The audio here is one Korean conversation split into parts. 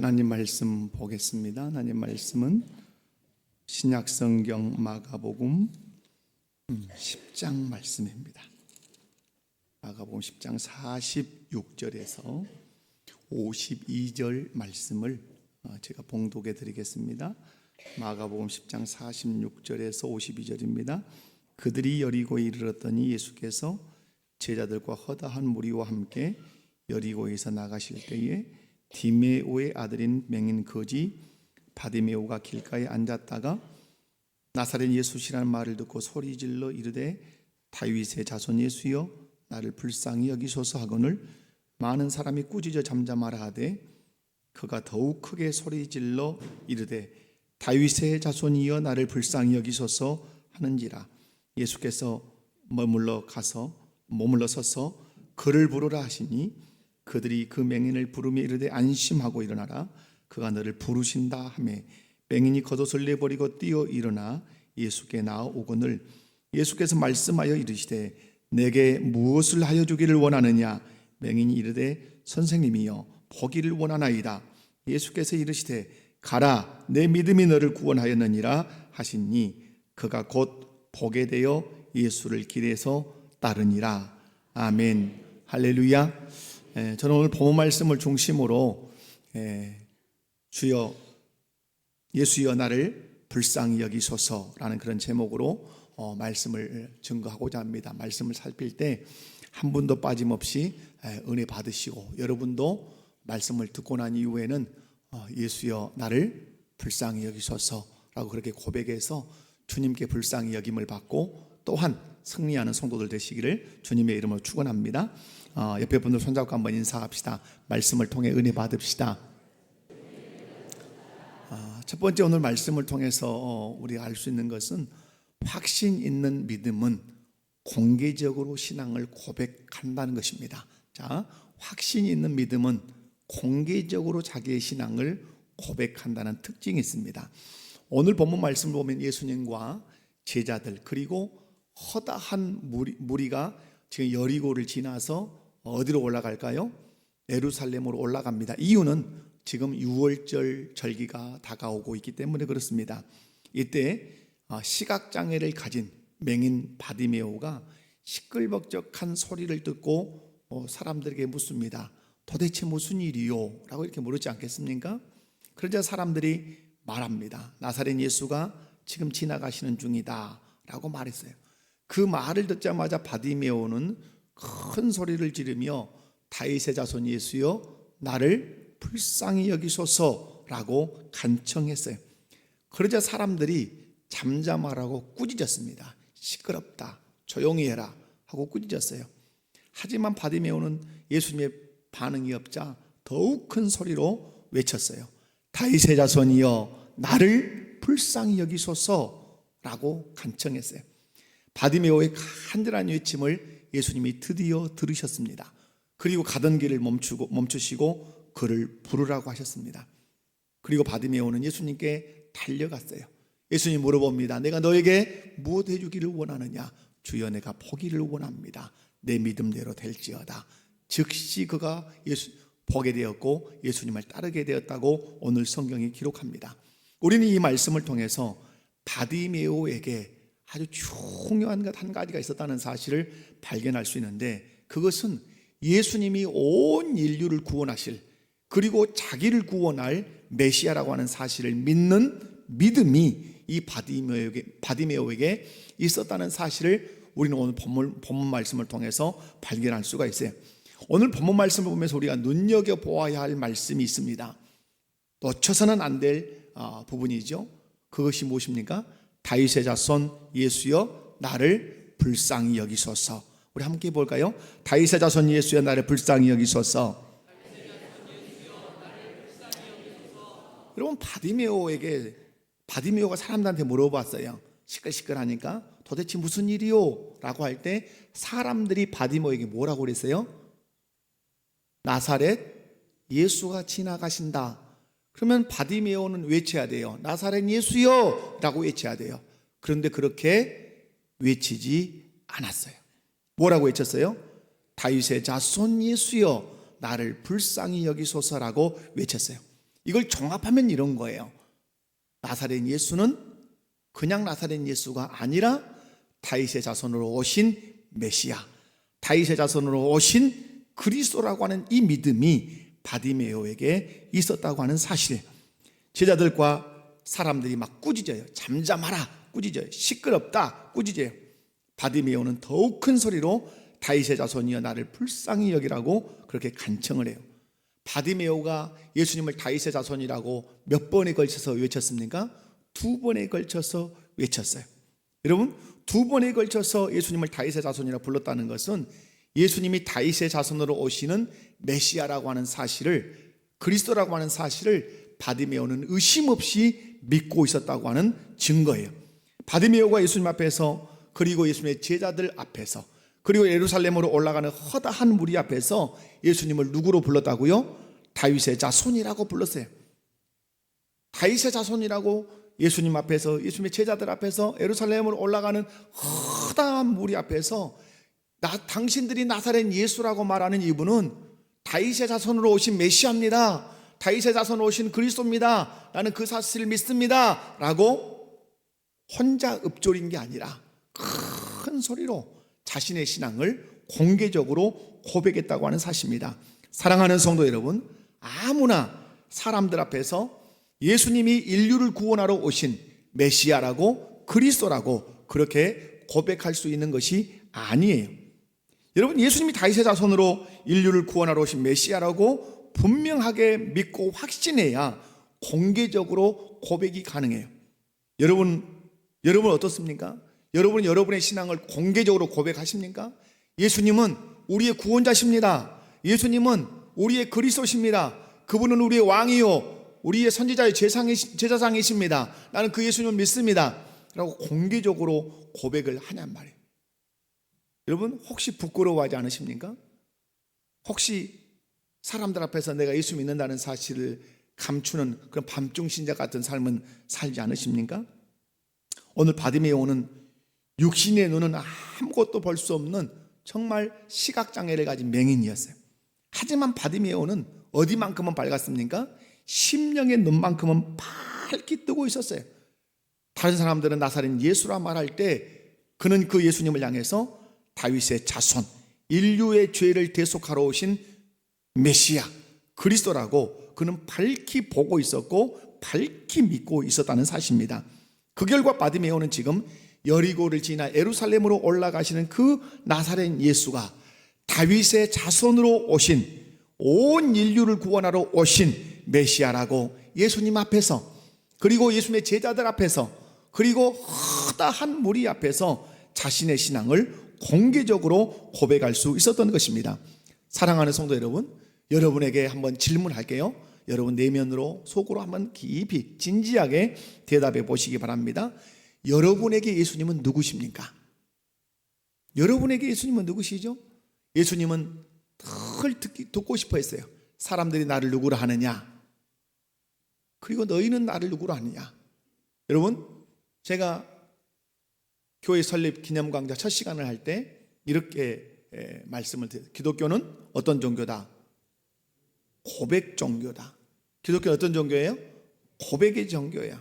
하나님 말씀 보겠습니다. 하나님 말씀은 신약성경 마가복음 10장 말씀입니다. 마가복음 10장 46절에서 52절 말씀을 제가 봉독해 드리겠습니다. 마가복음 10장 46절에서 52절입니다. 그들이 여리고에 이르렀더니 예수께서 제자들과 허다한 무리와 함께 여리고에서 나가실 때에 디메오의 아들인 맹인 거지 바디메오가 길가에 앉았다가 나사렛 예수시라는 말을 듣고 소리질러 이르되 다윗의 자손 예수여 나를 불쌍히 여기소서 하거늘 많은 사람이 꾸짖어 잠잠하라 하되 그가 더욱 크게 소리질러 이르되 다윗의 자손이여 나를 불쌍히 여기소서 하는지라. 예수께서 머물러 서서 그를 부르라 하시니 그들이 그 맹인을 부르며 이르되 안심하고 일어나라 그가 너를 부르신다 하매 맹인이 겉옷을 내버리고 뛰어 일어나 예수께 나아오거늘 예수께서 말씀하여 이르시되 내게 무엇을 하여 주기를 원하느냐. 맹인이 이르되 선생님이여 보기를 원하나이다. 예수께서 이르시되 가라 내 믿음이 너를 구원하였느니라 하시니 그가 곧 보게 되어 예수를 길에서 따르니라. 아멘. 할렐루야. 저는 오늘 본문 말씀을 중심으로 주여 예수여 나를 불쌍히 여기소서라는 그런 제목으로 말씀을 증거하고자 합니다. 말씀을 살필 때 한 분도 빠짐없이 은혜 받으시고 여러분도 말씀을 듣고 난 이후에는 예수여 나를 불쌍히 여기소서라고 그렇게 고백해서 주님께 불쌍히 여김을 받고 또한 승리하는 성도들 되시기를 주님의 이름으로 축원합니다. 옆에 분들 손잡고 한번 인사합시다. 말씀을 통해 은혜 받읍시다. 첫 번째 오늘 말씀을 통해서 우리가 알 수 있는 것은 확신 있는 믿음은 공개적으로 신앙을 고백한다는 것입니다. 자, 확신이 있는 믿음은 공개적으로 자기의 신앙을 고백한다는 특징이 있습니다. 오늘 본문 말씀을 보면 예수님과 제자들 그리고 허다한 무리가 지금 여리고를 지나서 어디로 올라갈까요? 예루살렘으로 올라갑니다. 이유는 지금 유월절 절기가 다가오고 있기 때문에 그렇습니다. 이때 시각장애를 가진 맹인 바디메오가 시끌벅적한 소리를 듣고 사람들에게 묻습니다. 도대체 무슨 일이요? 라고 이렇게 물었지 않겠습니까? 그러자 사람들이 말합니다. 나사렛 예수가 지금 지나가시는 중이다 라고 말했어요. 그 말을 듣자마자 바디메오는 큰 소리를 지르며 다윗의 자손 예수여 나를 불쌍히 여기소서라고 간청했어요. 그러자 사람들이 잠잠하라고 꾸짖었습니다. 시끄럽다, 조용히 해라 하고 꾸짖었어요. 하지만 바디메오는 예수님의 반응이 없자 더욱 큰 소리로 외쳤어요. 다윗의 자손이여 나를 불쌍히 여기소서라고 간청했어요. 바디메오의 간절한 외침을 예수님이 드디어 들으셨습니다. 그리고 가던 길을 멈추시고 그를 부르라고 하셨습니다. 그리고 바디메오는 예수님께 달려갔어요. 예수님 물어봅니다. 내가 너에게 무엇 해주기를 원하느냐. 주여 내가 보기를 원합니다. 내 믿음대로 될지어다. 즉시 그가 보게 되었고 예수님을 따르게 되었다고 오늘 성경이 기록합니다. 우리는 이 말씀을 통해서 바디메오에게 아주 중요한 것 한 가지가 있었다는 사실을 발견할 수 있는데 그것은 예수님이 온 인류를 구원하실 그리고 자기를 구원할 메시아라고 하는 사실을 믿는 믿음이 이 바디메오에게 있었다는 사실을 우리는 오늘 본문 말씀을 통해서 발견할 수가 있어요. 오늘 본문 말씀을 보면서 우리가 눈여겨보아야 할 말씀이 있습니다. 놓쳐서는 안 될 부분이죠. 그것이 무엇입니까? 다윗의 자손 예수여 나를 불쌍히 여기소서. 우리 함께 볼까요? 다윗의 자손 예수여 나를 불쌍히 여기소서. 여러분 바디메오가 사람들한테 물어봤어요. 시끌시끌하니까 도대체 무슨 일이요? 라고 할 때 사람들이 바디메오에게 뭐라고 그랬어요? 나사렛 예수가 지나가신다. 그러면 바디메오는 외쳐야 돼요. 나사렛 예수여 라고 외쳐야 돼요. 그런데 그렇게 외치지 않았어요. 뭐라고 외쳤어요? 다윗의 자손 예수여 나를 불쌍히 여기소서라고 외쳤어요. 이걸 종합하면 이런 거예요. 나사렛 예수는 그냥 나사렛 예수가 아니라 다윗의 자손으로 오신 메시아, 다윗의 자손으로 오신 그리스도라고 하는 이 믿음이 바디메오에게 있었다고 하는 사실. 제자들과 사람들이 막 꾸짖어요. 잠잠하라, 꾸짖어요. 시끄럽다, 꾸짖어요. 바디메오는 더욱 큰 소리로 다윗의 자손이여 나를 불쌍히 여기라고 그렇게 간청을 해요. 바디메오가 예수님을 다윗의 자손이라고 몇 번에 걸쳐서 외쳤습니까? 2번에 걸쳐서 외쳤어요. 여러분, 2번에 걸쳐서 예수님을 다윗의 자손이라고 불렀다는 것은 예수님이 다윗의 자손으로 오시는 메시아라고 하는 사실을, 그리스도라고 하는 사실을 바디메오는 의심 없이 믿고 있었다고 하는 증거예요. 바디메오가 예수님 앞에서, 그리고 예수님의 제자들 앞에서, 그리고 예루살렘으로 올라가는 허다한 무리 앞에서 예수님을 누구로 불렀다고요? 다윗의 자손이라고 불렀어요. 다윗의 자손이라고 예수님 앞에서, 예수님의 제자들 앞에서, 예루살렘으로 올라가는 허다한 무리 앞에서 당신들이 나사렛 예수라고 말하는 이분은 다윗의 자손으로 오신 메시아입니다, 다윗의 자손으로 오신 그리스도입니다, 나는 그 사실을 믿습니다 라고 혼자 읊조린 게 아니라 큰 소리로 자신의 신앙을 공개적으로 고백했다고 하는 사실입니다. 사랑하는 성도 여러분, 아무나 사람들 앞에서 예수님이 인류를 구원하러 오신 메시아라고, 그리스도라고 그렇게 고백할 수 있는 것이 아니에요. 여러분, 예수님이 다윗의 자손으로 인류를 구원하러 오신 메시아라고 분명하게 믿고 확신해야 공개적으로 고백이 가능해요. 여러분 어떻습니까? 여러분, 여러분의 신앙을 공개적으로 고백하십니까? 예수님은 우리의 구원자십니다. 예수님은 우리의 그리스도십니다. 그분은 우리의 왕이요, 우리의 선지자의 제사장이십니다. 나는 그 예수님을 믿습니다 라고 공개적으로 고백을 하냔 말이에요. 여러분, 혹시 부끄러워하지 않으십니까? 혹시 사람들 앞에서 내가 예수 믿는다는 사실을 감추는 그런 밤중 신자 같은 삶은 살지 않으십니까? 오늘 바디메오는 육신의 눈은 아무것도 볼 수 없는 정말 시각장애를 가진 맹인이었어요. 하지만 바디메오는 어디만큼은 밝았습니까? 심령의 눈만큼은 밝게 뜨고 있었어요. 다른 사람들은 나사렛 예수라 말할 때 그는 그 예수님을 향해서 다윗의 자손, 인류의 죄를 대속하러 오신 메시아, 그리스도라고 그는 밝히 보고 있었고 밝히 믿고 있었다는 사실입니다. 그 결과 바디메오는 지금 여리고를 지나 예루살렘으로 올라가시는 그 나사렛 예수가 다윗의 자손으로 오신, 온 인류를 구원하러 오신 메시아라고 예수님 앞에서, 그리고 예수님의 제자들 앞에서, 그리고 허다한 무리 앞에서 자신의 신앙을 공개적으로 고백할 수 있었던 것입니다. 사랑하는 성도 여러분, 여러분에게 한번 질문할게요. 여러분 내면으로, 속으로 한번 깊이 진지하게 대답해 보시기 바랍니다. 여러분에게 예수님은 누구십니까? 여러분에게 예수님은 누구시죠? 예수님은 늘 듣고 싶어 했어요. 사람들이 나를 누구로 하느냐, 그리고 너희는 나를 누구로 하느냐. 여러분, 제가 교회 설립 기념 강좌 첫 시간을 할 때 이렇게 말씀을 드렸어요. 기독교는 어떤 종교다? 고백 종교다. 기독교는 어떤 종교예요? 고백의 종교예요.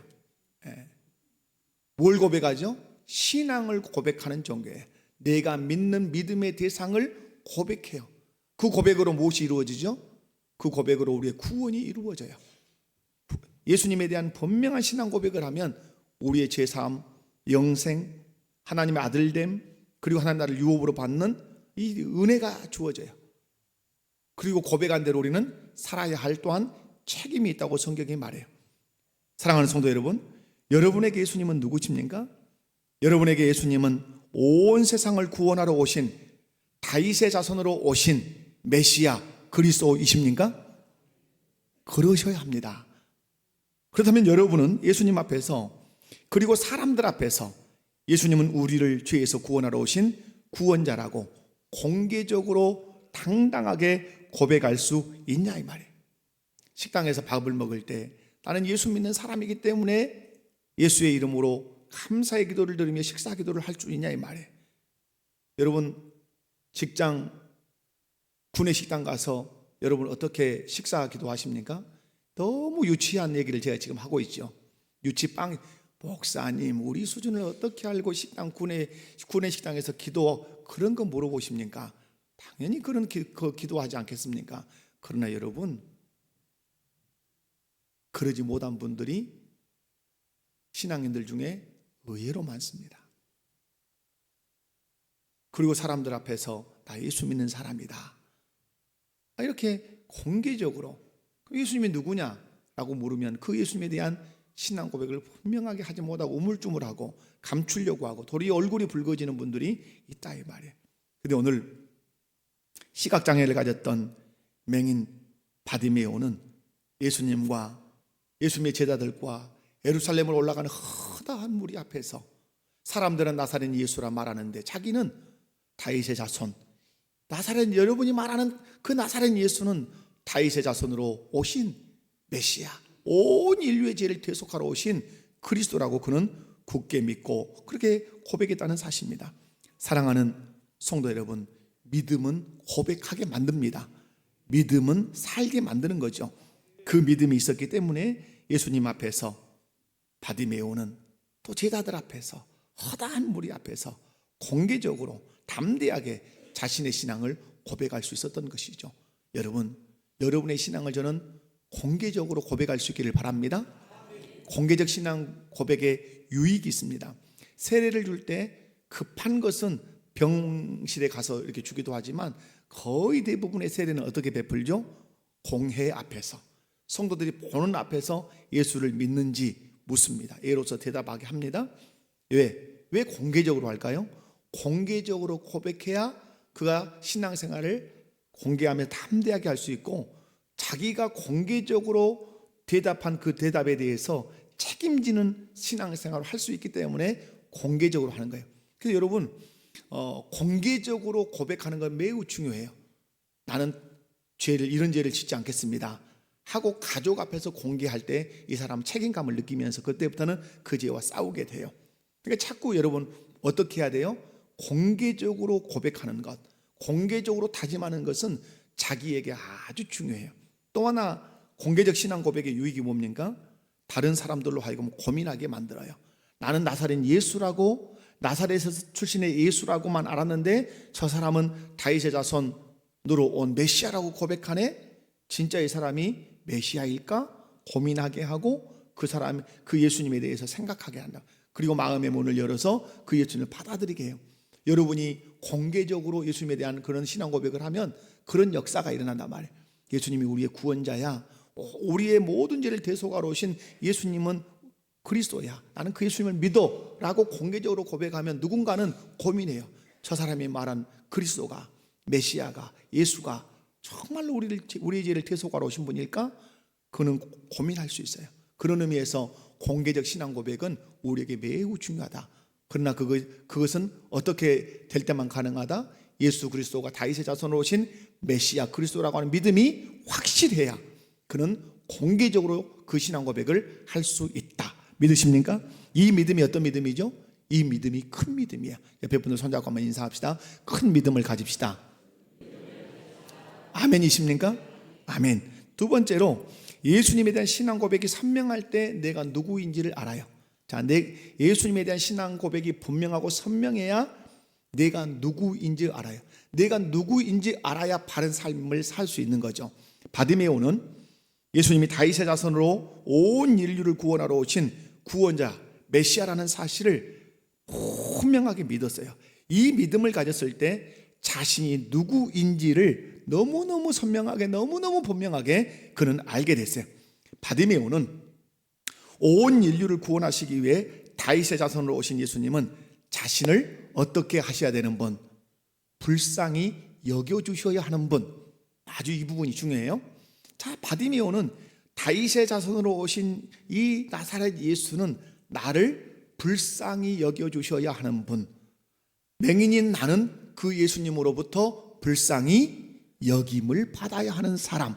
뭘 고백하죠? 신앙을 고백하는 종교예요. 내가 믿는 믿음의 대상을 고백해요. 그 고백으로 무엇이 이루어지죠? 그 고백으로 우리의 구원이 이루어져요. 예수님에 대한 분명한 신앙 고백을 하면 우리의 죄사함, 영생, 하나님의 아들됨, 그리고 하나님 나를 유업으로 받는 이 은혜가 주어져요. 그리고 고백한 대로 우리는 살아야 할 또한 책임이 있다고 성경이 말해요. 사랑하는 성도 여러분, 여러분에게 예수님은 누구십니까? 여러분에게 예수님은 온 세상을 구원하러 오신, 다윗의 자손으로 오신 메시아 그리스도이십니까? 그러셔야 합니다. 그렇다면 여러분은 예수님 앞에서, 그리고 사람들 앞에서 예수님은 우리를 죄에서 구원하러 오신 구원자라고 공개적으로 당당하게 고백할 수 있냐 이 말이에요. 식당에서 밥을 먹을 때 나는 예수 믿는 사람이기 때문에 예수의 이름으로 감사의 기도를 드리며 식사 기도를 할 수 있냐 이 말이에요. 여러분, 직장 구내식당 가서 여러분 어떻게 식사 기도하십니까? 너무 유치한 얘기를 제가 지금 하고 있죠. 유치빵 목사님 우리 수준을 어떻게 알고 식당 구내 식당에서 기도 그런 거 물어보십니까? 당연히 그런 기도하지 않겠습니까? 그러나 여러분 그러지 못한 분들이 신앙인들 중에 의외로 많습니다. 그리고 사람들 앞에서 나 예수 믿는 사람이다 이렇게 공개적으로 예수님이 누구냐라고 물으면 그 예수님에 대한 신앙 고백을 분명하게 하지 못하고 우물쭈물하고 감추려고 하고 도리어 얼굴이 붉어지는 분들이 있다 이 말이에요. 그런데 오늘 시각장애를 가졌던 맹인 바디메오는 예수님과 예수님의 제자들과 예루살렘을 올라가는 허다한 무리 앞에서 사람들은 나사렛 예수라 말하는데 자기는 다윗의 자손, 나사렛 여러분이 말하는 그 나사렛 예수는 다윗의 자손으로 오신 메시아, 온 인류의 죄를 대속하러 오신 그리스도라고 그는 굳게 믿고 그렇게 고백했다는 사실입니다. 사랑하는 성도 여러분, 믿음은 고백하게 만듭니다. 믿음은 살게 만드는 거죠. 그 믿음이 있었기 때문에 예수님 앞에서 바디메오는 또 제자들 앞에서 허다한 무리 앞에서 공개적으로 담대하게 자신의 신앙을 고백할 수 있었던 것이죠. 여러분의 신앙을 저는 공개적으로 고백할 수 있기를 바랍니다. 공개적 신앙 고백에 유익이 있습니다. 세례를 줄 때 급한 것은 병실에 가서 이렇게 주기도 하지만 거의 대부분의 세례는 어떻게 베풀죠? 공회 앞에서 성도들이 보는 앞에서 예수를 믿는지 묻습니다. 예로서 대답하게 합니다. 왜 공개적으로 할까요? 공개적으로 고백해야 그가 신앙생활을 공개하며 담대하게 할 수 있고 자기가 공개적으로 대답한 그 대답에 대해서 책임지는 신앙생활을 할 수 있기 때문에 공개적으로 하는 거예요. 그래서 여러분 공개적으로 고백하는 건 매우 중요해요. 나는 이런 죄를 짓지 않겠습니다 하고 가족 앞에서 공개할 때 이 사람은 책임감을 느끼면서 그때부터는 그 죄와 싸우게 돼요. 그러니까 자꾸 여러분 어떻게 해야 돼요? 공개적으로 고백하는 것, 공개적으로 다짐하는 것은 자기에게 아주 중요해요. 또 하나 공개적 신앙 고백의 유익이 뭡니까? 다른 사람들로 하여금 고민하게 만들어요. 나는 나사렛 예수라고 나사렛에서 출신의 예수라고만 알았는데 저 사람은 다윗의 자손으로 온 메시아라고 고백하네. 진짜 이 사람이 메시아일까? 고민하게 하고 그 예수님에 대해서 생각하게 한다. 그리고 마음의 문을 열어서 그 예수님을 받아들이게 해요. 여러분이 공개적으로 예수님에 대한 그런 신앙 고백을 하면 그런 역사가 일어난단 말이에요. 예수님이 우리의 구원자야, 우리의 모든 죄를 대속하러 오신 예수님은 그리스도야, 나는 그 예수님을 믿어 라고 공개적으로 고백하면 누군가는 고민해요. 저 사람이 말한 그리스도가, 메시아가, 예수가 정말로 우리의 죄를 대속하러 오신 분일까? 그는 고민할 수 있어요. 그런 의미에서 공개적 신앙 고백은 우리에게 매우 중요하다. 그러나 그것은 어떻게 될 때만 가능하다? 예수 그리스도가 다윗의 자손으로 오신 메시아 그리스도라고 하는 믿음이 확실해야 그는 공개적으로 그 신앙 고백을 할 수 있다. 믿으십니까? 이 믿음이 어떤 믿음이죠? 이 믿음이 큰 믿음이야. 옆에 분들 손잡고 한번 인사합시다. 큰 믿음을 가집시다. 아멘이십니까? 아멘. 두 번째로 예수님에 대한 신앙 고백이 선명할 때 내가 누구인지를 알아요. 자, 예수님에 대한 신앙 고백이 분명하고 선명해야 내가 누구인지 알아요. 내가 누구인지 알아야 바른 삶을 살 수 있는 거죠. 바디메오는 예수님이 다윗의 자손으로 온 인류를 구원하러 오신 구원자 메시아라는 사실을 분명하게 믿었어요. 이 믿음을 가졌을 때 자신이 누구인지를 너무너무 선명하게 너무너무 분명하게 그는 알게 됐어요. 바디메오는 온 인류를 구원하시기 위해 다윗의 자손으로 오신 예수님은 자신을 어떻게 하셔야 되는 분, 불쌍히 여겨주셔야 하는 분, 아주 이 부분이 중요해요. 자, 바디메오는 다윗의 자손으로 오신 이 나사렛 예수는 나를 불쌍히 여겨주셔야 하는 분, 맹인인 나는 그 예수님으로부터 불쌍히 여김을 받아야 하는 사람,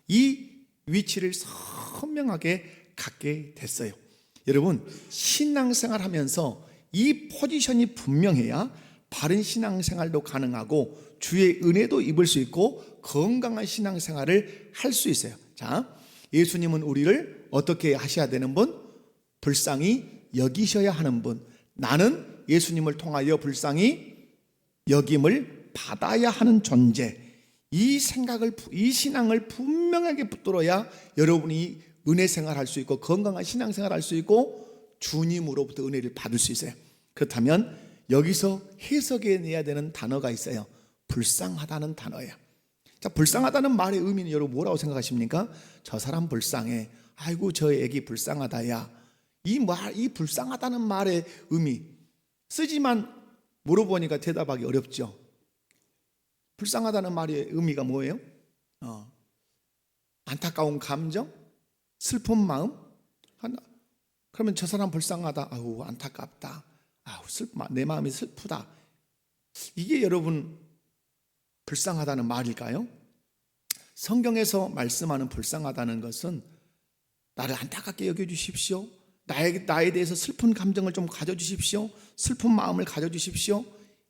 이 위치를 선명하게 갖게 됐어요. 여러분, 신앙생활 하면서 이 포지션이 분명해야 바른 신앙생활도 가능하고 주의 은혜도 입을 수 있고 건강한 신앙생활을 할 수 있어요. 자, 예수님은 우리를 어떻게 하셔야 되는 분? 불쌍히 여기셔야 하는 분. 나는 예수님을 통하여 불쌍히 여김을 받아야 하는 존재. 이 생각을, 이 신앙을 분명하게 붙들어야 여러분이 은혜 생활할 수 있고 건강한 신앙 생활할 수 있고 주님으로부터 은혜를 받을 수 있어요. 그렇다면 여기서 해석해 내야 되는 단어가 있어요. 불쌍하다는 단어예요. 자, 불쌍하다는 말의 의미는 여러분 뭐라고 생각하십니까? 저 사람 불쌍해. 아이고 저 애기 불쌍하다야. 이 불쌍하다는 말의 의미 쓰지만 물어보니까 대답하기 어렵죠. 불쌍하다는 말의 의미가 뭐예요? 안타까운 감정? 슬픈 마음? 그러면 저 사람 불쌍하다. 아우 안타깝다. 아우 내 마음이 슬프다. 이게 여러분 불쌍하다는 말일까요? 성경에서 말씀하는 불쌍하다는 것은 나를 안타깝게 여겨주십시오. 나에 대해서 슬픈 감정을 좀 가져주십시오. 슬픈 마음을 가져주십시오.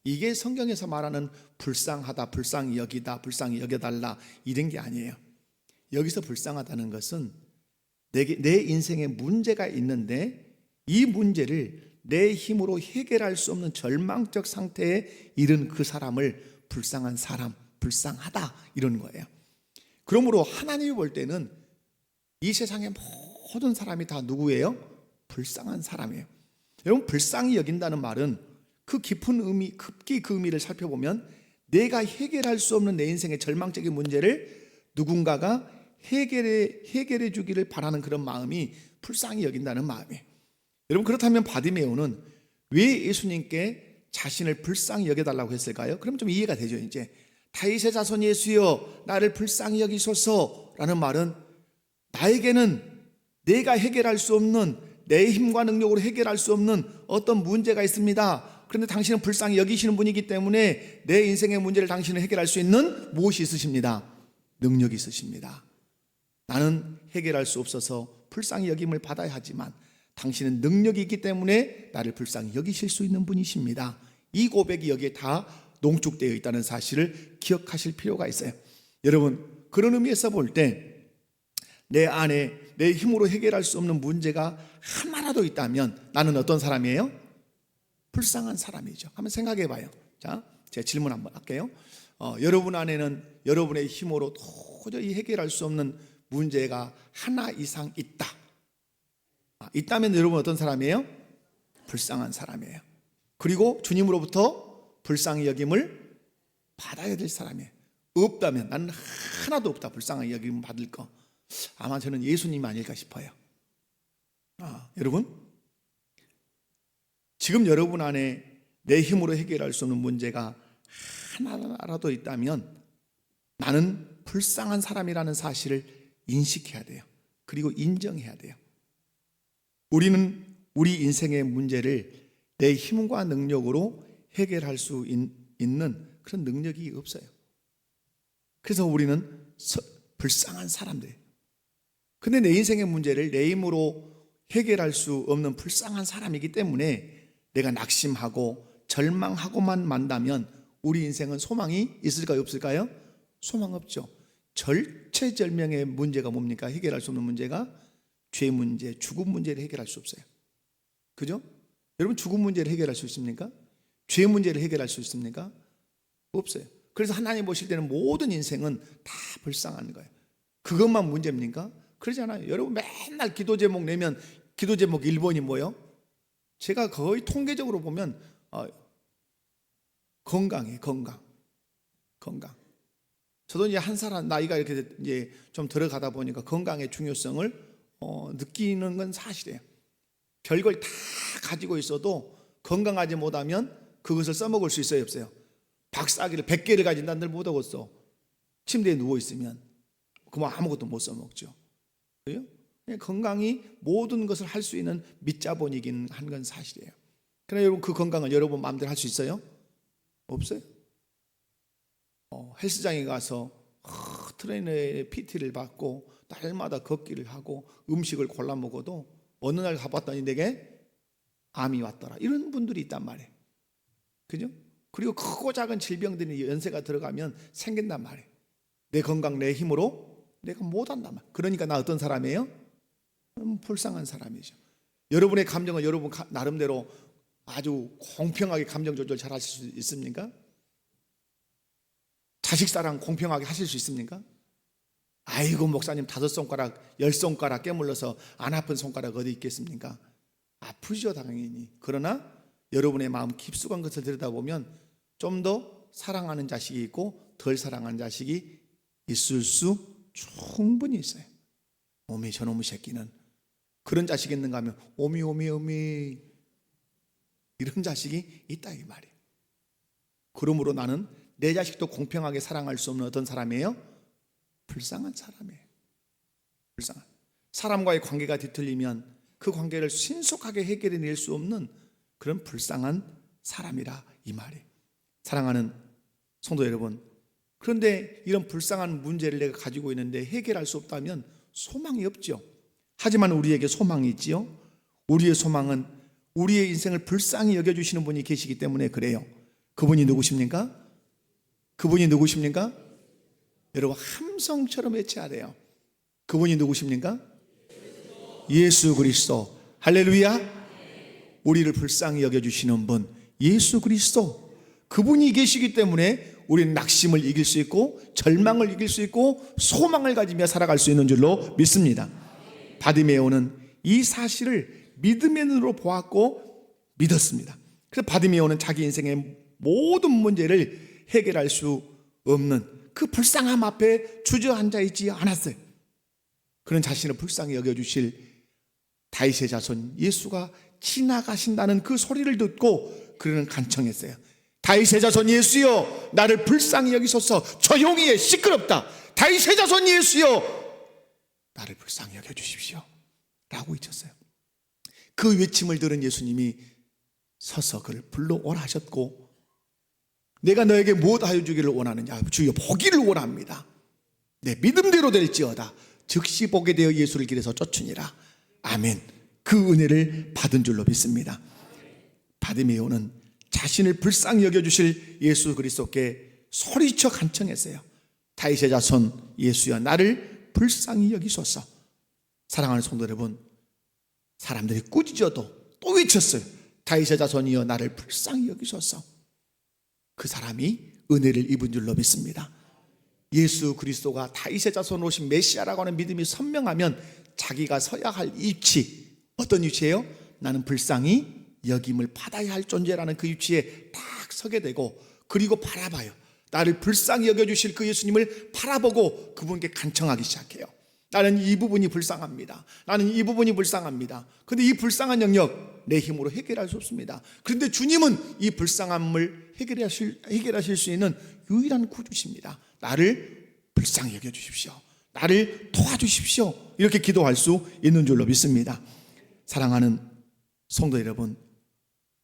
이게 성경에서 말하는 불쌍하다, 불쌍히 여기다, 불쌍히 여겨달라 이런 게 아니에요. 여기서 불쌍하다는 것은 내 인생에 문제가 있는데 이 문제를 내 힘으로 해결할 수 없는 절망적 상태에 이른 그 사람을 불쌍한 사람, 불쌍하다 이러는 거예요. 그러므로 하나님이 볼 때는 이 세상의 모든 사람이 다 누구예요? 불쌍한 사람이에요. 여러분 불쌍히 여긴다는 말은 그 깊은 의미, 깊게 그 의미를 살펴보면 내가 해결할 수 없는 내 인생의 절망적인 문제를 누군가가 해결해 주기를 바라는 그런 마음이 불쌍히 여긴다는 마음이에요. 여러분 그렇다면 바디메오는 왜 예수님께 자신을 불쌍히 여겨달라고 했을까요? 그럼 좀 이해가 되죠. 이제 다윗의 자손 예수여 나를 불쌍히 여기소서라는 말은 나에게는 내가 해결할 수 없는 내 힘과 능력으로 해결할 수 없는 어떤 문제가 있습니다. 그런데 당신은 불쌍히 여기시는 분이기 때문에 내 인생의 문제를 당신은 해결할 수 있는 무엇이 있으십니다. 능력이 있으십니다. 나는 해결할 수 없어서 불쌍히 여김을 받아야 하지만 당신은 능력이 있기 때문에 나를 불쌍히 여기실 수 있는 분이십니다. 이 고백이 여기에 다 농축되어 있다는 사실을 기억하실 필요가 있어요. 여러분 그런 의미에서 볼 때 내 안에 내 힘으로 해결할 수 없는 문제가 하나라도 있다면 나는 어떤 사람이에요? 불쌍한 사람이죠. 한번 생각해 봐요. 자, 제가 질문 한번 할게요. 여러분 안에는 여러분의 힘으로 도저히 해결할 수 없는 문제가 하나 이상 있다. 있다면 여러분 어떤 사람이에요? 불쌍한 사람이에요. 그리고 주님으로부터 불쌍히 여김을 받아야 될 사람이에요. 없다면 나는 하나도 없다. 불쌍히 여김을 받을 거. 아마 저는 예수님 아닐까 싶어요. 여러분 지금 여러분 안에 내 힘으로 해결할 수 없는 문제가 하나라도 있다면 나는 불쌍한 사람이라는 사실을 인식해야 돼요. 그리고 인정해야 돼요. 우리는 우리 인생의 문제를 내 힘과 능력으로 해결할 수 있는 그런 능력이 없어요. 그래서 우리는 불쌍한 사람들. 근데 내 인생의 문제를 내 힘으로 해결할 수 없는 불쌍한 사람이기 때문에 내가 낙심하고 절망하고만 만다면 우리 인생은 소망이 있을까요? 없을까요? 소망 없죠. 절체절명의 문제가 뭡니까? 해결할 수 없는 문제가 죄 문제, 죽음 문제를 해결할 수 없어요. 그죠? 여러분 죽음 문제를 해결할 수 있습니까? 죄 문제를 해결할 수 있습니까? 없어요. 그래서 하나님 보실 때는 모든 인생은 다 불쌍한 거예요. 그것만 문제입니까? 그러지 않아요. 여러분 맨날 기도 제목 내면 기도 제목 1번이 뭐예요? 제가 거의 통계적으로 보면 건강이에요. 건강. 저도 이제 한 사람 나이가 이렇게 이제 좀 들어가다 보니까 건강의 중요성을 느끼는 건 사실이에요. 별걸 다 가지고 있어도 건강하지 못하면 그것을 써먹을 수 있어요, 없어요? 박사기를 100개를 가진다는 못 하겠어. 침대에 누워 있으면 그럼 아무것도 못 써먹죠. 그래요? 건강이 모든 것을 할 수 있는 밑자본이긴 한 건 사실이에요. 그러나 여러분 그 건강을 여러분 마음대로 할 수 있어요? 없어요. 헬스장에 가서 트레이너의 PT를 받고 날마다 걷기를 하고 음식을 골라 먹어도 어느 날 가봤더니 내게 암이 왔더라. 이런 분들이 있단 말이에요. 그죠? 그리고 크고 작은 질병들이 연세가 들어가면 생긴단 말이에요. 내 건강 내 힘으로 내가 못한다. 그러니까 나 어떤 사람이에요? 불쌍한 사람이죠. 여러분의 감정은 여러분 나름대로 아주 공평하게 감정 조절 잘 하실 수 있습니까? 자식 사랑 공평하게 하실 수 있습니까? 아이고 목사님 5손가락 10손가락 깨물러서 안 아픈 손가락 어디 있겠습니까? 아프죠 당연히. 그러나 여러분의 마음 깊숙한 것을 들여다보면 좀 더 사랑하는 자식이 있고 덜 사랑하는 자식이 있을 수 충분히 있어요. 오미 저놈의 새끼는 그런 자식이 있는가 하면 오미 이런 자식이 있다 이 말이에요. 그러므로 나는 내 자식도 공평하게 사랑할 수 없는 어떤 사람이에요? 불쌍한 사람이에요. 불쌍한 사람과의 관계가 뒤틀리면 그 관계를 신속하게 해결해낼 수 없는 그런 불쌍한 사람이라 이 말이에요. 사랑하는 성도 여러분, 그런데 이런 불쌍한 문제를 내가 가지고 있는데 해결할 수 없다면 소망이 없죠. 하지만 우리에게 소망이 있지요. 우리의 소망은 우리의 인생을 불쌍히 여겨주시는 분이 계시기 때문에 그래요. 그분이 누구십니까? 그분이 누구십니까? 여러분 함성처럼 외쳐야 돼요. 그분이 누구십니까? 예수 그리스도. 할렐루야. 우리를 불쌍히 여겨주시는 분 예수 그리스도. 그분이 계시기 때문에 우리는 낙심을 이길 수 있고 절망을 이길 수 있고 소망을 가지며 살아갈 수 있는 줄로 믿습니다. 바디메오는 이 사실을 믿음의 눈으로 보았고 믿었습니다. 그래서 바디메오는 자기 인생의 모든 문제를 해결할 수 없는 그 불쌍함 앞에 주저앉아 있지 않았어요. 그런 자신을 불쌍히 여겨주실 다윗의 자손 예수가 지나가신다는 그 소리를 듣고 그는 간청했어요. 다윗의 자손 예수여 나를 불쌍히 여기소서. 조용히 해 시끄럽다. 다윗의 자손 예수여 나를 불쌍히 여겨주십시오 라고 외쳤어요. 그 외침을 들은 예수님이 서서 그를 불러오라 하셨고 내가 너에게 무엇하여 주기를 원하느냐. 주여 보기를 원합니다. 내 믿음대로 될지어다. 즉시 보게 되어 예수를 길에서 쫓으니라. 아멘. 그 은혜를 받은 줄로 믿습니다. 바디메오는 자신을 불쌍히 여겨주실 예수 그리스도께 소리쳐 간청했어요. 다윗의 자손 예수여 나를 불쌍히 여기소서. 사랑하는 성도 여러분, 사람들이 꾸짖어도 또 외쳤어요. 다윗의 자손이여 나를 불쌍히 여기소서. 그 사람이 은혜를 입은 줄로 믿습니다. 예수 그리스도가 다윗의 자손으로 오신 메시아라고 하는 믿음이 선명하면 자기가 서야 할 위치, 어떤 위치예요? 나는 불쌍히 여김을 받아야 할 존재라는 그 위치에 딱 서게 되고 그리고 바라봐요. 나를 불쌍히 여겨주실 그 예수님을 바라보고 그분께 간청하기 시작해요. 나는 이 부분이 불쌍합니다. 나는 이 부분이 불쌍합니다. 그런데 이 불쌍한 영역 내 힘으로 해결할 수 없습니다. 그런데 주님은 이 불쌍함을 해결하실 수 있는 유일한 구주십니다. 나를 불쌍히 여겨주십시오. 나를 도와주십시오. 이렇게 기도할 수 있는 줄로 믿습니다. 사랑하는 성도 여러분,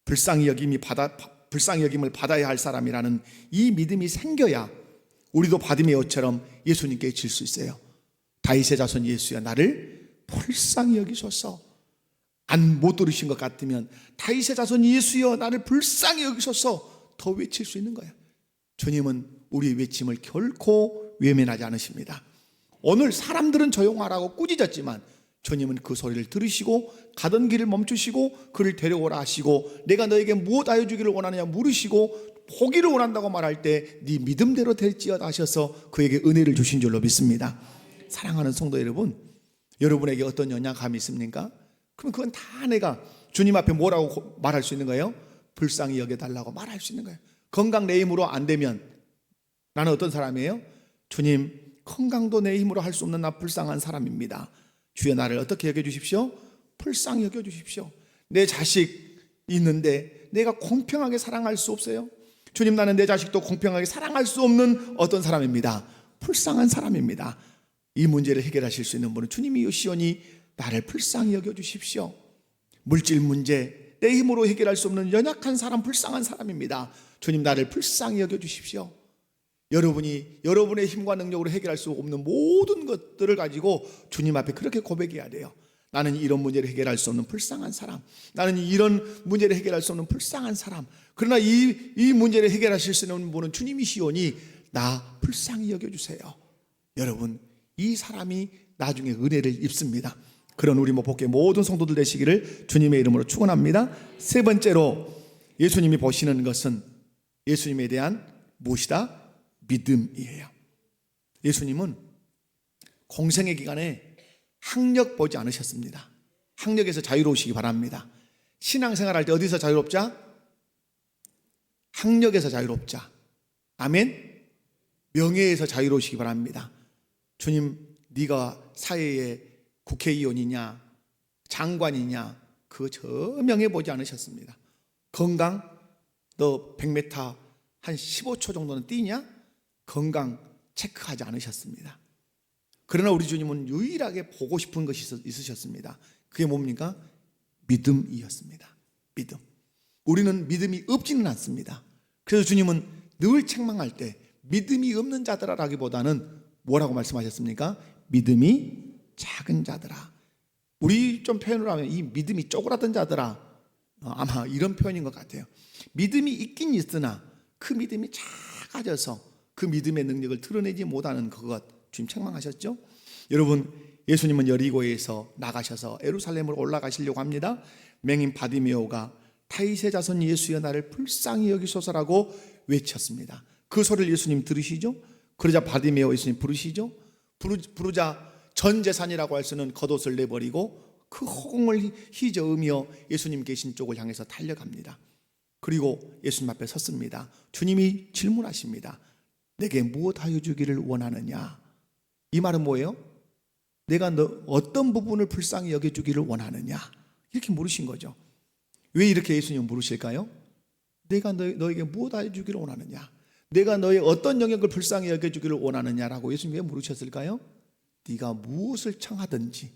불쌍히 여김을 받아야 할 사람이라는 이 믿음이 생겨야 우리도 바디메오처럼 예수님께 질 수 있어요. 다윗의 자손 예수야 나를 불쌍히 여기소서. 못 들으신 것 같으면 다윗의 자손 예수여 나를 불쌍히 여기소서 더 외칠 수 있는 거예요. 주님은 우리의 외침을 결코 외면하지 않으십니다. 오늘 사람들은 조용하라고 꾸짖었지만 주님은 그 소리를 들으시고 가던 길을 멈추시고 그를 데려오라 하시고 내가 너에게 무엇하여 주기를 원하느냐 물으시고 보기를 원한다고 말할 때 네 믿음대로 될지어다 하셔서 그에게 은혜를 주신 줄로 믿습니다. 사랑하는 성도 여러분, 여러분에게 어떤 연약함이 있습니까? 그럼 그건 다 내가 주님 앞에 뭐라고 말할 수 있는 거예요? 불쌍히 여겨달라고 말할 수 있는 거예요. 건강 내 힘으로 안 되면 나는 어떤 사람이에요? 주님, 건강도 내 힘으로 할 수 없는 나 불쌍한 사람입니다. 주여 나를 어떻게 여겨주십시오? 불쌍히 여겨주십시오. 내 자식 있는데 내가 공평하게 사랑할 수 없어요? 주님, 나는 내 자식도 공평하게 사랑할 수 없는 어떤 사람입니다. 불쌍한 사람입니다. 이 문제를 해결하실 수 있는 분은 주님이시오니 나를 불쌍히 여겨주십시오. 물질 문제 내 힘으로 해결할 수 없는 연약한 사람, 불쌍한 사람입니다. 주님, 나를 불쌍히 여겨주십시오. 여러분이 여러분의 힘과 능력으로 해결할 수 없는 모든 것들을 가지고 주님 앞에 그렇게 고백해야 돼요. 나는 이런 문제를 해결할 수 없는 불쌍한 사람, 나는 이런 문제를 해결할 수 없는 불쌍한 사람. 그러나 이 문제를 해결하실 수 있는 분은 주님이시오니 나 불쌍히 여겨주세요. 여러분, 이 사람이 나중에 은혜를 입습니다. 그런 우리 목포교회 모든 성도들 되시기를 주님의 이름으로 축원합니다. 세 번째로 예수님이 보시는 것은 예수님에 대한 무엇이다? 믿음이에요. 예수님은 공생의 기간에 학력 보지 않으셨습니다. 학력에서 자유로우시기 바랍니다. 신앙생활할 때 어디서 자유롭자? 학력에서 자유롭자. 아멘. 명예에서 자유로우시기 바랍니다. 주님, 네가 사회의 국회의원이냐 장관이냐 그거 저 명예 보지 않으셨습니다. 건강, 너 100m 한 15초 정도는 뛰냐? 건강 체크하지 않으셨습니다. 그러나 우리 주님은 유일하게 보고 싶은 것이 있으셨습니다. 그게 뭡니까? 믿음이었습니다. 믿음. 우리는 믿음이 없지는 않습니다. 그래서 주님은 늘 책망할 때 믿음이 없는 자들아라기보다는 뭐라고 말씀하셨습니까? 믿음이 작은 자들아. 우리 좀 표현을 하면 이 믿음이 쪼그라든 자들아, 아마 이런 표현인 것 같아요. 믿음이 있긴 있으나 그 믿음이 작아져서 그 믿음의 능력을 드러내지 못하는 그것, 주님 책망하셨죠? 여러분, 예수님은 여리고에서 나가셔서 예루살렘으로 올라가시려고 합니다. 맹인 바디메오가 다윗의 자손 예수여 나를 불쌍히 여기소서라고 외쳤습니다. 그 소리를 예수님 들으시죠? 그러자 바디메오 예수님 부르시죠? 부르자 전 재산이라고 할 수는 겉옷을 내버리고 그 허공을 휘저으며 예수님 계신 쪽을 향해서 달려갑니다. 그리고 예수님 앞에 섰습니다. 주님이 질문하십니다. 내게 무엇하여 주기를 원하느냐? 이 말은 뭐예요? 내가 너 어떤 부분을 불쌍히 여겨주기를 원하느냐? 이렇게 물으신 거죠. 왜 이렇게 예수님은 물으실까요? 내가 너에게 무엇하여 주기를 원하느냐? 내가 너의 어떤 영역을 불쌍히 여겨주기를 원하느냐라고 예수님이 왜 물으셨을까요? 네가 무엇을 청하든지,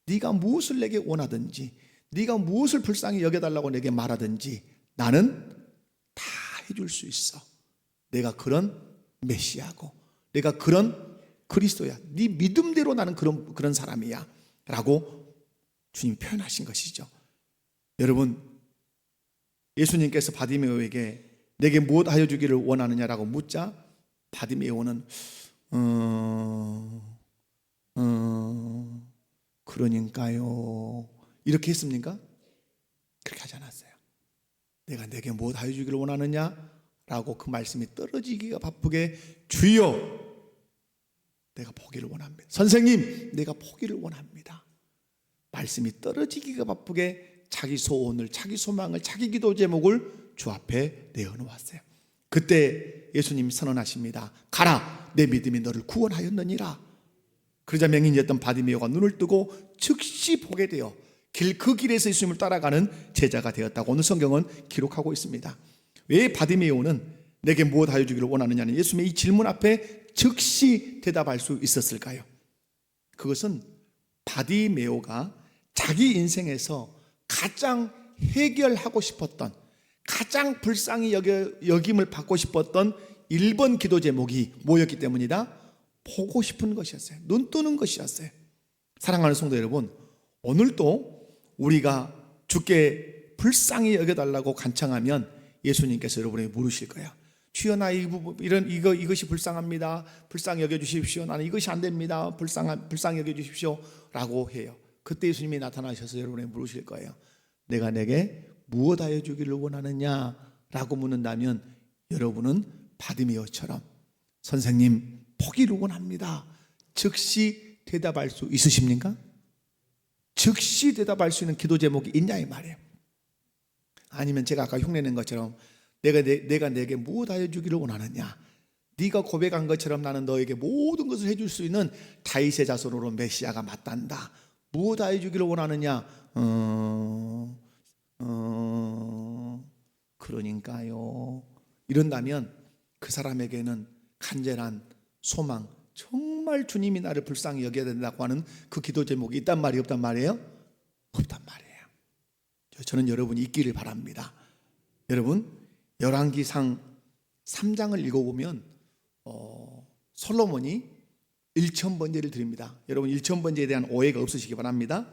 네가 무엇을 내게 원하든지, 네가 무엇을 불쌍히 여겨달라고 내게 말하든지 나는 다 해줄 수 있어. 내가 그런 메시아고, 내가 그런 그리스도야. 네 믿음대로 나는 그런 사람이야 라고 주님이 표현하신 것이죠. 여러분, 예수님께서 바디메오에게 내게 무엇 하여 주기를 원하느냐라고 묻자 바디메오는 그러니까요 이렇게 했습니까? 그렇게 하지 않았어요. 내가 내게 무엇 하여 주기를 원하느냐라고 그 말씀이 떨어지기가 바쁘게 주여 내가 보기를 원합니다. 선생님 내가 보기를 원합니다. 말씀이 떨어지기가 바쁘게 자기 소원을, 자기 소망을, 자기 기도 제목을 주 앞에 내어놓았어요. 그때 예수님이 선언하십니다. 가라, 내 믿음이 너를 구원하였느니라. 그러자 맹인이었던 바디메오가 눈을 뜨고 즉시 보게 되어 그 길에서 예수님을 따라가는 제자가 되었다고 오늘 성경은 기록하고 있습니다. 왜 바디메오는 내게 무엇 하여 주기를 원하느냐는 예수님의 이 질문 앞에 즉시 대답할 수 있었을까요? 그것은 바디메오가 자기 인생에서 가장 해결하고 싶었던, 가장 불쌍히 여김을 받고 싶었던 1번 기도 제목이 뭐였기 때문이다? 보고 싶은 것이었어요. 눈 뜨는 것이었어요. 사랑하는 성도 여러분, 오늘도 우리가 주께 불쌍히 여겨달라고 간청하면 예수님께서 여러분에게 물으실 거예요. 주여 나 이것이 불쌍합니다. 불쌍히 여겨주십시오. 나는 이것이 안 됩니다. 불쌍히 여겨주십시오 라고 해요. 그때 예수님이 나타나셔서 여러분에게 물으실 거예요. 내가 내게 무엇 하여 주기를 원하느냐 라고 묻는다면 여러분은 바디메오처럼 선생님 보기를 원합니다. 즉시 대답할 수 있으십니까? 즉시 대답할 수 있는 기도 제목이 있냐 이 말이에요. 아니면 제가 아까 흉내낸 것처럼 내가 내게 무엇 하여 주기를 원하느냐, 네가 고백한 것처럼 나는 너에게 모든 것을 해줄 수 있는 다윗의 자손으로 메시아가 맞단다. 무엇 하여 주기를 원하느냐? 그러니까요. 이런다면 그 사람에게는 간절한 소망, 정말 주님이 나를 불쌍히 여겨야 된다고 하는 그 기도 제목이 있단 말이에요? 없단 말이에요? 없단 말이에요. 저는 여러분이 있기를 바랍니다. 여러분, 열왕기상 3장을 읽어보면 솔로몬이 1000번제를 드립니다. 여러분 1000번제에 대한 오해가 없으시기 바랍니다.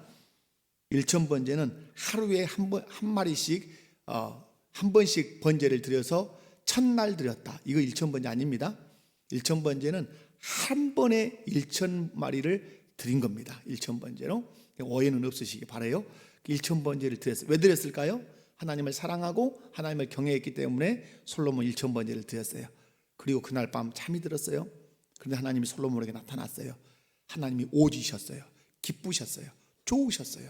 1000번제는 하루에 한 마리씩 한 번씩 번제를 드려서 첫날 드렸다. 이거 1000번제 아닙니다. 1000번제는 한 번에 1,000마리를 드린 겁니다. 1,000번제로. 오해는 없으시기 바라요. 1,000번제를 드렸어요. 왜 드렸을까요? 하나님을 사랑하고 하나님을 경외했기 때문에 솔로몬 1,000번제를 드렸어요. 그리고 그날 밤 잠이 들었어요. 그런데 하나님이 솔로몬에게 나타났어요. 하나님이 오지셨어요. 기쁘셨어요. 좋으셨어요.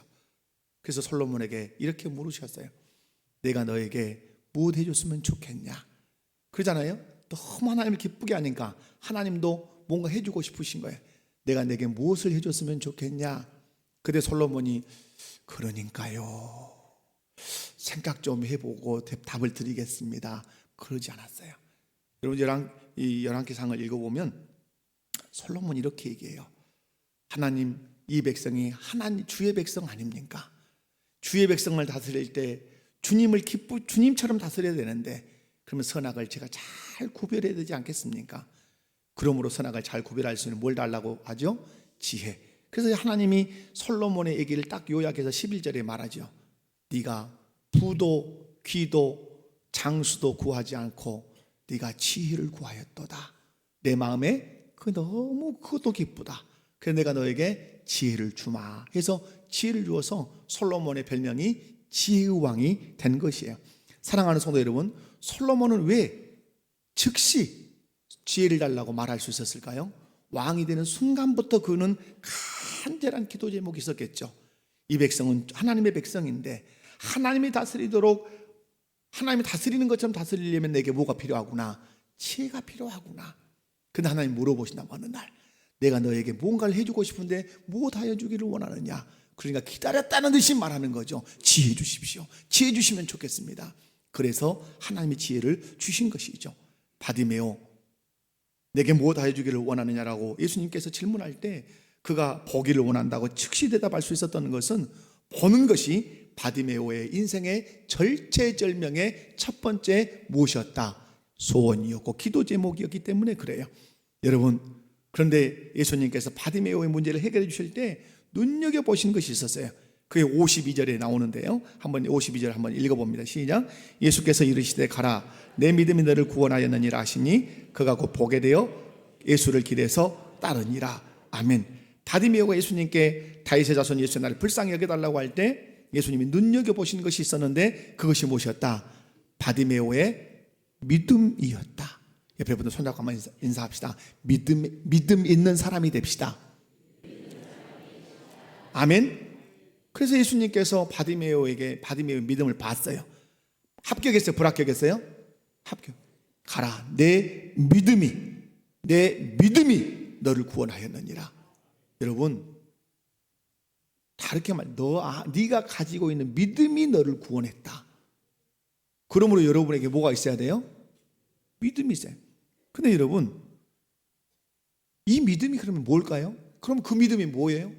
그래서 솔로몬에게 이렇게 물으셨어요. 내가 너에게 무엇 해줬으면 좋겠냐? 그러잖아요. 너무 하나님을 기쁘게 하니까 하나님도 뭔가 해주고 싶으신 거예요. 내가 내게 무엇을 해줬으면 좋겠냐? 그때 솔로몬이 그러니까요, 생각 좀 해보고 답을 드리겠습니다. 그러지 않았어요. 여러분 이 열왕기상을 읽어보면 솔로몬이 이렇게 얘기해요. 하나님, 이 백성이 하나님 주의 백성 아닙니까? 주의 백성을 다스릴 때 주님처럼 다스려야 되는데, 그러면 선악을 제가 잘 구별해야 되지 않겠습니까? 그러므로 선악을 잘 구별할 수 있는 뭘 달라고 하죠? 지혜. 그래서 하나님이 솔로몬의 얘기를 딱 요약해서 11절에 말하죠. 네가 부도 귀도 장수도 구하지 않고 네가 지혜를 구하였도다. 내 마음에 그것도 기쁘다. 그래서 내가 너에게 지혜를 주마 해서 지혜를 주어서 솔로몬의 별명이 지혜의 왕이 된 것이에요. 사랑하는 성도 여러분, 솔로몬은 왜 즉시 지혜를 달라고 말할 수 있었을까요? 왕이 되는 순간부터 그는 간절한 기도 제목이 있었겠죠. 이 백성은 하나님의 백성인데 하나님이 다스리도록, 하나님이 다스리는 것처럼 다스리려면 내게 뭐가 필요하구나? 지혜가 필요하구나. 근데 하나님 물어보신다. 어느 날 내가 너에게 뭔가를 해주고 싶은데 무엇하여 주기를 원하느냐? 그러니까 기다렸다는 듯이 말하는 거죠. 지혜 주십시오. 지혜 주시면 좋겠습니다. 그래서 하나님이 지혜를 주신 것이죠. 바디메오, 내게 무엇하여 주기를 원하느냐라고 예수님께서 질문할 때 그가 보기를 원한다고 즉시 대답할 수 있었던 것은 보는 것이 바디메오의 인생의 절체절명의 첫 번째 무엇이었다? 소원이었고 기도 제목이었기 때문에 그래요. 여러분, 그런데 예수님께서 바디메오의 문제를 해결해 주실 때 눈여겨보신 것이 있었어요. 그게 52절에 나오는데요. 한번 52절 한번 읽어봅니다. 시작. 예수께서 이르시되 가라, 내 믿음이 너를 구원하였느니라 하시니 그가 곧 보게 되어 예수를 기대서 따르니라. 아멘. 바디메오가 예수님께 다윗의 자손 예수의 나를 불쌍히 여겨달라고 할 때 예수님이 눈여겨보신 것이 있었는데 그것이 무엇이었다? 바디메오의 믿음이었다. 옆에 분들 손잡고 한번 인사합시다. 믿음 있는 사람이 됩시다. 아멘. 그래서 예수님께서 바디메오의 믿음을 봤어요. 합격했어요? 불합격했어요? 합격. 가라, 내 믿음이 너를 구원하였느니라. 여러분, 다르게 네가 가지고 있는 믿음이 너를 구원했다. 그러므로 여러분에게 뭐가 있어야 돼요? 믿음이 있어요. 근데 여러분, 이 믿음이 그러면 뭘까요? 그럼 그 믿음이 뭐예요?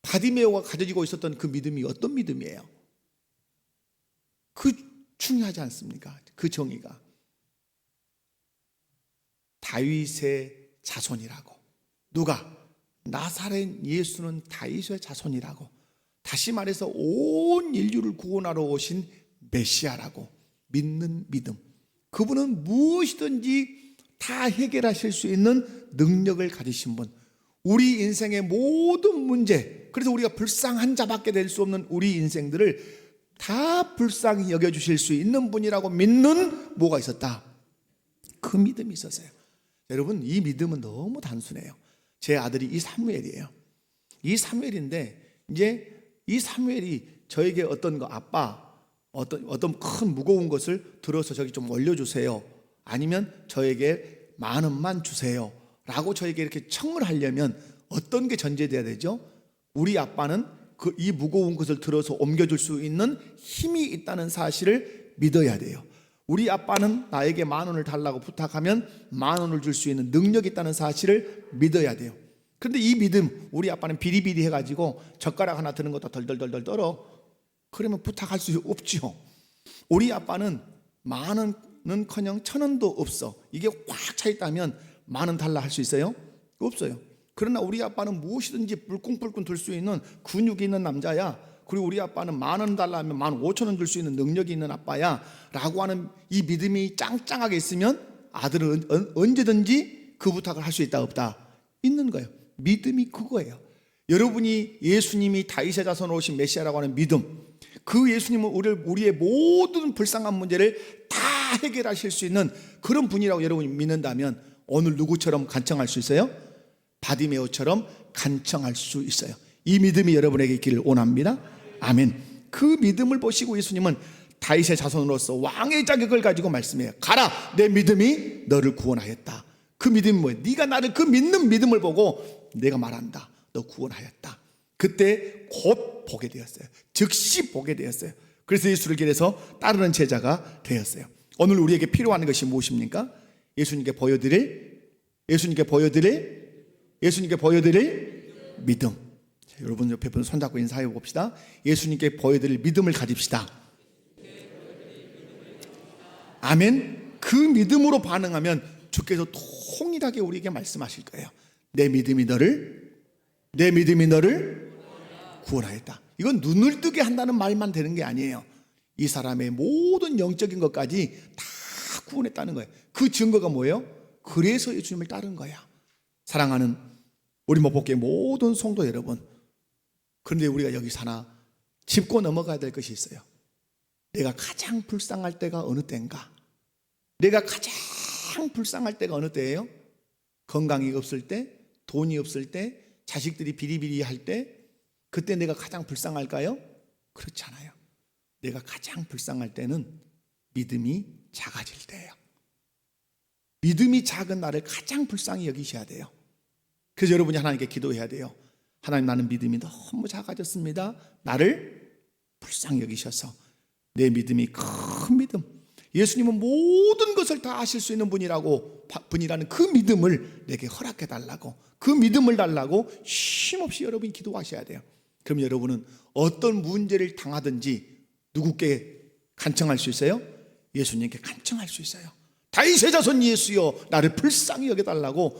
바디메오가 가지고 있었던 그 믿음이 어떤 믿음이에요? 그 중요하지 않습니까? 그 정의가 다윗의 자손이라고. 누가? 나사렛 예수는 다윗의 자손이라고. 다시 말해서 온 인류를 구원하러 오신 메시아라고 믿는 믿음. 그분은 무엇이든지 다 해결하실 수 있는 능력을 가지신 분. 우리 인생의 모든 문제, 그래서 우리가 불쌍한 자밖에 될 수 없는 우리 인생들을 다 불쌍히 여겨주실 수 있는 분이라고 믿는 뭐가 있었다? 그 믿음이 있었어요. 여러분, 이 믿음은 너무 단순해요. 제 아들이 이사무엘이에요. 이사무엘인데 이제 이사무엘이 저에게 어떤 거, 아빠 어떤 큰 무거운 것을 들어서 저기 좀 올려주세요, 아니면 저에게 10,000원만 주세요 라고 저에게 이렇게 청을 하려면 어떤 게 전제돼야 되죠? 우리 아빠는 이 무거운 것을 들어서 옮겨줄 수 있는 힘이 있다는 사실을 믿어야 돼요. 우리 아빠는 나에게 10,000원을 달라고 부탁하면 10,000원을 줄 수 있는 능력이 있다는 사실을 믿어야 돼요. 그런데 이 믿음, 우리 아빠는 비리비리 해가지고 젓가락 하나 드는 것도 덜덜덜덜 떨어. 그러면 부탁할 수 없죠. 우리 아빠는 10,000원은커녕 1,000원도 없어. 이게 꽉 차 있다면 10,000원 달라 할 수 있어요? 없어요. 그러나 우리 아빠는 무엇이든지 불끈불끈 들 수 있는 근육이 있는 남자야. 그리고 우리 아빠는 10,000원 달라 하면 15,000원 줄 수 있는 능력이 있는 아빠야 라고 하는 이 믿음이 짱짱하게 있으면 아들은 언제든지 그 부탁을 할 수 있다 없다? 있는 거예요. 믿음이 그거예요. 여러분이 예수님이 다윗의 자손으로 오신 메시아라고 하는 믿음, 그 예수님은 우리의 모든 불쌍한 문제를 다 해결하실 수 있는 그런 분이라고 여러분이 믿는다면 오늘 누구처럼 간청할 수 있어요? 바디메오처럼 간청할 수 있어요. 이 믿음이 여러분에게 있기를 원합니다. 아멘. 그 믿음을 보시고 예수님은 다윗의 자손으로서 왕의 자격을 가지고 말씀해요. 가라, 내 믿음이 너를 구원하였다. 그 믿음이 뭐예요? 네가 나를 그 믿는 믿음을 보고 내가 말한다. 너 구원하였다. 그때 곧 보게 되었어요. 즉시 보게 되었어요. 그래서 예수를 길에서 따르는 제자가 되었어요. 오늘 우리에게 필요한 것이 무엇입니까? 예수님께 보여드릴 믿음. 자, 여러분 옆에 분 손잡고 인사해 봅시다. 예수님께 보여드릴 믿음을 가집시다. 아멘. 그 믿음으로 반응하면 주께서 통일하게 우리에게 말씀하실 거예요. 내 믿음이 너를 구원하였다. 이건 눈을 뜨게 한다는 말만 되는 게 아니에요. 이 사람의 모든 영적인 것까지 다 구원했다는 거예요. 그 증거가 뭐예요? 그래서 예수님을 따른 거야. 사랑하는 우리 목복교의 모든 성도 여러분, 그런데 우리가 여기 사나 짚고 넘어가야 될 것이 있어요. 내가 가장 불쌍할 때가 어느 때인가? 내가 가장 불쌍할 때가 어느 때예요? 건강이 없을 때, 돈이 없을 때, 자식들이 비리비리 할 때, 그때 내가 가장 불쌍할까요? 그렇지 않아요. 내가 가장 불쌍할 때는 믿음이 작아질 때예요. 믿음이 작은 나를 가장 불쌍히 여기셔야 돼요. 그래서 여러분이 하나님께 기도해야 돼요. 하나님, 나는 믿음이 너무 작아졌습니다. 나를 불쌍히 여기셔서 내 믿음이 큰 믿음, 예수님은 모든 것을 다 하실 수 있는 분이라는 그 믿음을 내게 허락해 달라고, 그 믿음을 달라고 쉼없이 여러분이 기도하셔야 돼요. 그럼 여러분은 어떤 문제를 당하든지 누구께 간청할 수 있어요? 예수님께 간청할 수 있어요. 다윗의 자손 예수여, 나를 불쌍히 여겨달라고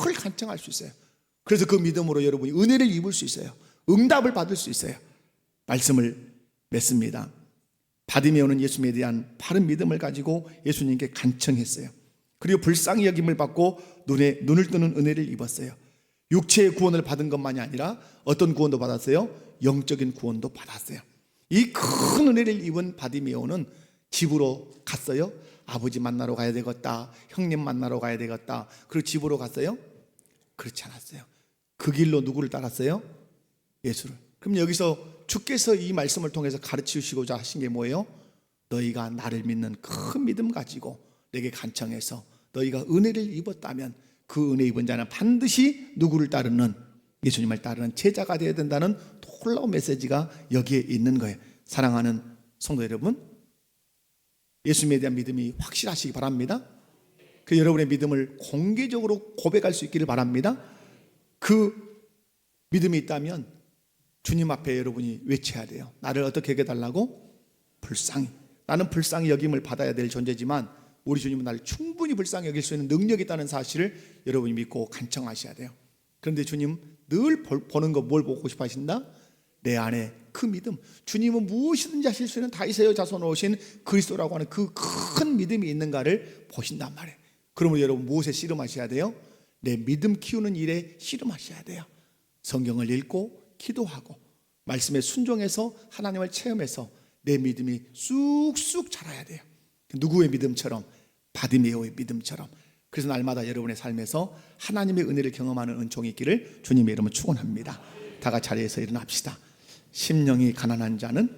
늘 간청할 수 있어요. 그래서 그 믿음으로 여러분이 은혜를 입을 수 있어요. 응답을 받을 수 있어요. 말씀을 맺습니다. 바디메오는 예수님에 대한 바른 믿음을 가지고 예수님께 간청했어요. 그리고 불쌍히 여김을 받고 눈을 뜨는 은혜를 입었어요. 육체의 구원을 받은 것만이 아니라 어떤 구원도 받았어요? 영적인 구원도 받았어요. 이 큰 은혜를 입은 바디메오는 집으로 갔어요. 아버지 만나러 가야 되겠다, 형님 만나러 가야 되겠다. 그리고 집으로 갔어요? 그렇지 않았어요. 그 길로 누구를 따랐어요? 예수를. 그럼 여기서 주께서 이 말씀을 통해서 가르치시고자 하신 게 뭐예요? 너희가 나를 믿는 큰 믿음 가지고 내게 간청해서 너희가 은혜를 입었다면 그 은혜 입은 자는 반드시 누구를 따르는, 예수님을 따르는 제자가 되어야 된다는 놀라운 메시지가 여기에 있는 거예요. 사랑하는 성도 여러분, 예수님에 대한 믿음이 확실하시기 바랍니다. 그 여러분의 믿음을 공개적으로 고백할 수 있기를 바랍니다. 그 믿음이 있다면 주님 앞에 여러분이 외쳐야 돼요. 나를 어떻게 해달라고? 불쌍히. 나는 불쌍히 여김을 받아야 될 존재지만 우리 주님은 나를 충분히 불쌍히 여길 수 있는 능력이 있다는 사실을 여러분이 믿고 간청하셔야 돼요. 그런데 주님 늘 보는 거 뭘 보고 싶어 하신다? 내 안에 그 믿음. 주님은 무엇이든지 하실 수 있는 다윗의 자손으로 오신 그리스도라고 하는 그 큰 믿음이 있는가를 보신단 말이에요. 그러면 여러분 무엇에 씨름하셔야 돼요? 내 믿음 키우는 일에 씨름하셔야 돼요. 성경을 읽고 기도하고 말씀에 순종해서 하나님을 체험해서 내 믿음이 쑥쑥 자라야 돼요. 누구의 믿음처럼? 바디메오의 믿음처럼. 그래서 날마다 여러분의 삶에서 하나님의 은혜를 경험하는 은총이 있기를 주님의 이름으로 축원합니다. 다 같이 자리에서 일어납시다. 심령이 가난한 자는